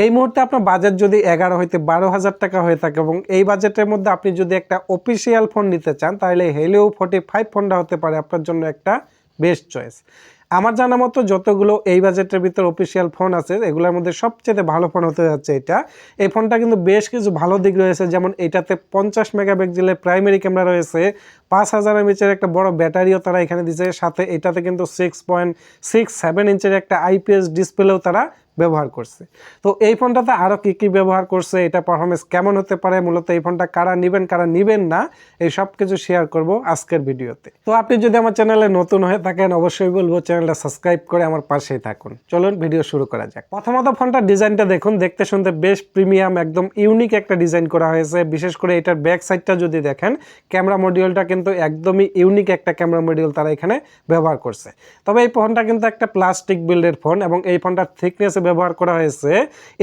এই মুহূর্তে আপনার বাজেট যদি 11 হইতে 12,000 টাকা হয়ে থাকে এবং এই বাজেটের মধ্যে আপনি যদি একটা অফিসিয়াল ফোন নিতে চান তাহলে Helio 45 ফোনটা হতে পারে আপনার জন্য একটা বেস্ট চয়েস। আমার জানা মতো যতগুলো এই বাজেটের ভিতর অফিসিয়াল ফোন আছে এগুলোর মধ্যে সবচেয়ে ভালো ফোন হতে যাচ্ছে এটা। এই ফোনটা কিন্তু বেশ কিছু ভালো দিক রয়েছে, যেমন এটাতে 50 মেগাপিক্সেলের প্রাইমারি ক্যামেরা রয়েছে, 5000 এমএএচের একটা বড় ব্যাটারিও তারা এখানে দিয়েছে, সাথে এটাতে কিন্তু 6.67 ইঞ্চের একটা আইপিএস ডিসপ্লেও তারা ব্যবহার করছে। তো এই ফোনটাতে আরও কী ব্যবহার করছে, এটা পারফরমেন্স কেমন হতে পারে, মূলত এই ফোনটা কারা নেবেন না এই সব কিছু শেয়ার করব আজকের ভিডিওতে। তো আপনি যদি আমার চ্যানেলে নতুন হয়ে থাকেন অবশ্যই বলবো চ্যানেলটা সাবস্ক্রাইব করে আমার পাশেই থাকুন। চলুন ভিডিও শুরু করা যাক। প্রথমত ফোনটার ডিজাইনটা দেখুন, দেখতে শুনতে বেশ প্রিমিয়াম, একদম ইউনিক একটা ডিজাইন করা হয়েছে। বিশেষ করে এটার ব্যাক সাইডটা যদি দেখেন, ক্যামেরা মডিউলটা কিন্তু একদমই ইউনিক একটা ক্যামেরা মডিউল তারা এখানে ব্যবহার করছে। তবে এই ফোনটা কিন্তু একটা প্লাস্টিক বিল্ডের ফোন এবং এই ফোনটার থিকনেসে ব্যবহার করা হয়েছে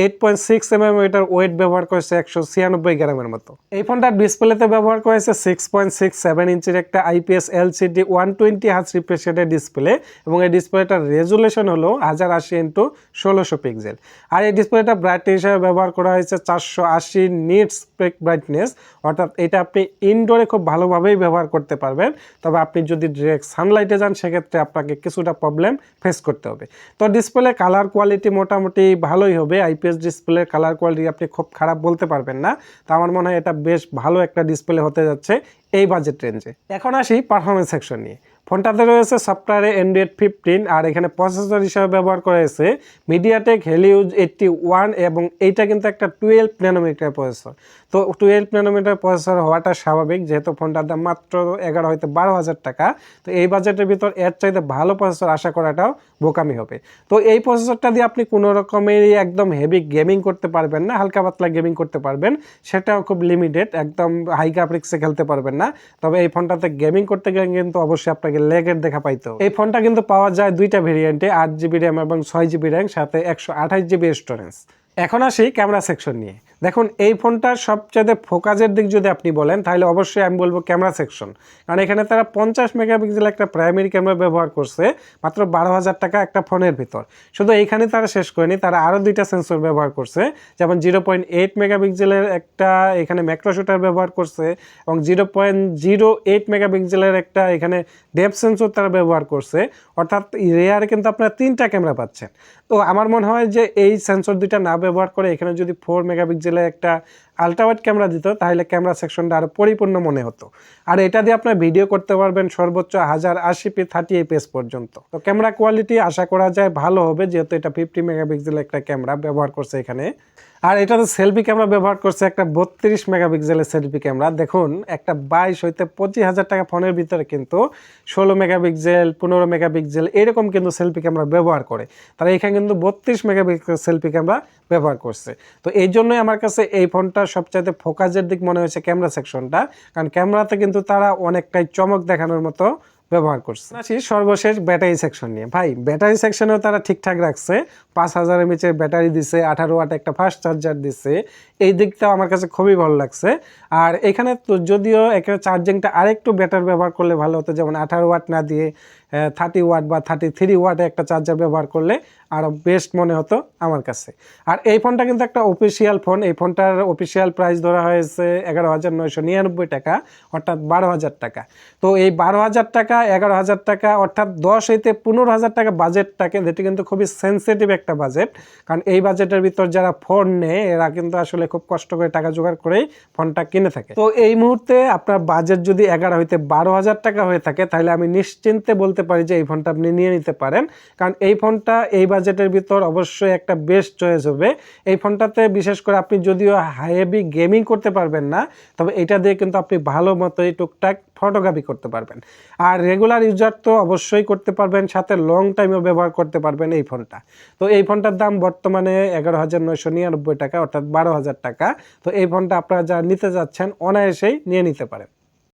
8.6 mm, এটার ওয়েট ব্যবহার করেছে 196 গ্রামের মতো। এই ফোনটার ডিসপ্লেতে ব্যবহার করেছে 6.67 ইঞ্চির একটা আইপিএস এলসিডি 120 হার্জ রিফ্রেশ রেটের ডিসপ্লে এবং এই ডিসপ্লেটার রেজুলেশন হলো 1080x1600 পিক্সেল। আর এই ডিসপ্লেটা ব্রাইটনেস হিসেবে ব্যবহার করা হয়েছে 480 নিটস ব্রাইটনেস, অর্থাৎ এটা আপনি ইনডোরে খুব ভালোভাবেই ব্যবহার করতে পারবেন। তবে আপনি যদি ডিরেক্ট সানলাইটে যান সেক্ষেত্রে আপনাকে কিছুটা প্রবলেম ফেস করতে হবে। তো ডিসপ্লে কালার কোয়ালিটি মোটামুটি ভালোই হবে। আইপিএস ডিসপ্লের কালার কোয়ালিটি আপনি খুব খারাপ বলতে পারবেন না। তো আমার মনে হয় এটা বেশ ভালো একটা ডিসপ্লে হতে যাচ্ছে এই বাজেট রেঞ্জে। এখন আসি পারফরমেন্স সেকশন নিয়ে। ফোনটাতে রয়েছে সফটওয়্যারে Android 15 আর এখানে প্রসেসর হিসাবে ব্যবহার করা হয়েছে MediaTek Helio 81 এবং এইটা কিন্তু একটা 12 ন্যানোমিটার প্রসেসর। তো 12 ন্যানোমিটার প্রসেসর হওয়াটা স্বাভাবিক, যেহেতু ফোনটার দাম মাত্র 11 হইতে 12,000 টাকা। তো এই বাজেটের ভিতর এর চাইতে ভালো প্রসেসর আশা করাটাও বোকামি হবে। তো এই প্রসেসরটা দিয়ে আপনি কোনো রকমেরই একদম হেভি গেমিং করতে পারবেন না, হালকা পাতলা গেমিং করতে পারবেন, সেটাও খুব লিমিটেড, একদম হাই গ্রাফিক্সে খেলতে পারবেন না। তবে এই ফোনটাতে গেমিং করতে গেলে কিন্তু অবশ্যই আপনাকে লেগের দেখা পাইতো। এই ফোনটা কিন্তু পাওয়া যায় দুইটা ভেরিয়েন্টে, 8GB র্যাম এবং 6GB র্যাম, সাথে 128GB স্টোরেজ। এখন আসি ক্যামেরা সেকশন নিয়ে। দেখুন এই ফোনটার সবচেয়ে ফোকাসের দিক যদি আপনি বলেন তাহলে অবশ্যই আমি বলবো ক্যামেরা সেকশন, কারণ এখানে তারা 50 মেগাপিক্সেল একটা প্রাইমারি ক্যামেরা ব্যবহার করছে মাত্র 12,000 টাকা একটা ফোনের ভিতর। শুধু এইখানে তারা শেষ করেনি, তারা আরও দুইটা সেন্সর ব্যবহার করছে, যেমন 0.8 মেগাপিক্সেলের একটা এখানে ম্যাক্রো শুটার ব্যবহার করছে এবং 0.08 মেগাপিক্সেলের একটা এখানে ডেপথ সেন্সর তারা ব্যবহার করছে। অর্থাৎ রেয়ারে কিন্তু আপনারা 3টা ক্যামেরা পাচ্ছেন। তো আমার মনে হয় যে এই সেন্সর দুইটা না ব্যবহার করে এখানে যদি 4 মেগাপিক্সেলের একটা আলট্রাওয়াইড ক্যামেরা দিত তাহলে ক্যামেরা সেকশনটা আরও পরিপূর্ণ মনে হতো। আর এটা দিয়ে আপনার ভিডিও করতে পারবেন সর্বোচ্চ 1080p 30fps পর্যন্ত। তো ক্যামেরা কোয়ালিটি আশা করা যায় ভালো হবে, যেহেতু এটা 50 মেগাপিক্সেলের একটা ক্যামেরা ব্যবহার করছে এখানে। আর এটাতে সেলফি ক্যামেরা ব্যবহার করছে একটা 32 মেগাপিক্সেলের সেলফি ক্যামেরা। দেখুন একটা 22 হইতে 25,000 টাকা ফোনের ভিতরে কিন্তু 16 মেগাপিক্সেল 15 মেগাপিক্সেল এরকম কিন্তু সেলফি ক্যামেরা ব্যবহার করে, তারা এখানে কিন্তু 32 মেগাপিক্সেল সেলফি ক্যামেরা ব্যবহার করছে। তো এই জন্যই আমার কাছে এই ফোনটা সবচাইতে ফোকাসের দিক মনে হয়েছে ক্যামেরা সেকশনটা, কারণ ক্যামেরাতে কিন্তু তারা অনেকটাই চমক দেখানোর মতো ব্যবহার করছে। আসি সর্বশেষ ব্যাটারি সেকশন নিয়ে। ভাই ব্যাটারি সেকশনেও তারা ঠিকঠাক রাখছে, 5000 mAh ব্যাটারি দিছে, 18 ওয়াট একটা ফাস্ট চার্জার দিছে, এই দিকটাও আমার কাছে খুবই ভালো লাগছে। আর এখানে তো যদিও এখানে চার্জিংটা আরেকটু বেটার ব্যবহার করলে ভালো হতো, যেমন 18 ওয়াট না দিয়ে 30 ওয়াট বা 33 ওয়াটে একটা চার্জার ব্যবহার করলে আরও বেস্ট মনে হতো আমার কাছে। আর এই ফোনটা কিন্তু একটা অফিসিয়াল ফোন, এই ফোনটার অফিসিয়াল প্রাইস ধরা হয়েছে 11,999 টাকা, অর্থাৎ 12,000 টাকা। তো এই 12,000 টাকা 11,000 টাকা অর্থাৎ 10 হইতে 15,000 টাকা বাজেটটাকে, যেটি কিন্তু খুবই সেন্সিটিভ একটা বাজেট, কারণ এই বাজেটের ভিতর যারা ফোন নেয় এরা কিন্তু আসলে খুব কষ্ট করে টাকা জোগাড় করেই ফোনটা কিনে থাকে। তো এই মুহূর্তে আপনার বাজেট যদি 11 হইতে 12,000 টাকা হয়ে থাকে তাহলে আমি নিশ্চিন্তে বলতে পারি যে এই ফোনটা আপনি নিয়ে নিতে পারেন, কারণ এই ফোনটা এই বাজেটের ভিতর অবশ্যই একটা বেস্ট চয়েস হবে। এই ফোনটাতে বিশেষ করে আপনি যদিও হেভি গেমিং করতে পারবেন না, তবে এটা দিয়ে কিন্তু আপনি ভালো মতোই টুকটাক ফটোগ্রাফি করতে পারবেন। আর রেগুলার ইউজার তো অবশ্যই করতে পারবেন, সাথে লং টাইমও ব্যবহার করতে পারবেন এই ফোনটা। তো এই ফোনটার দাম বর্তমানে 11,999 টাকা, অর্থাৎ 12,000 টাকা। তো এই ফোনটা আপনারা যা নিতে যাচ্ছেন অনায়াসেই নিয়ে নিতে পারেন।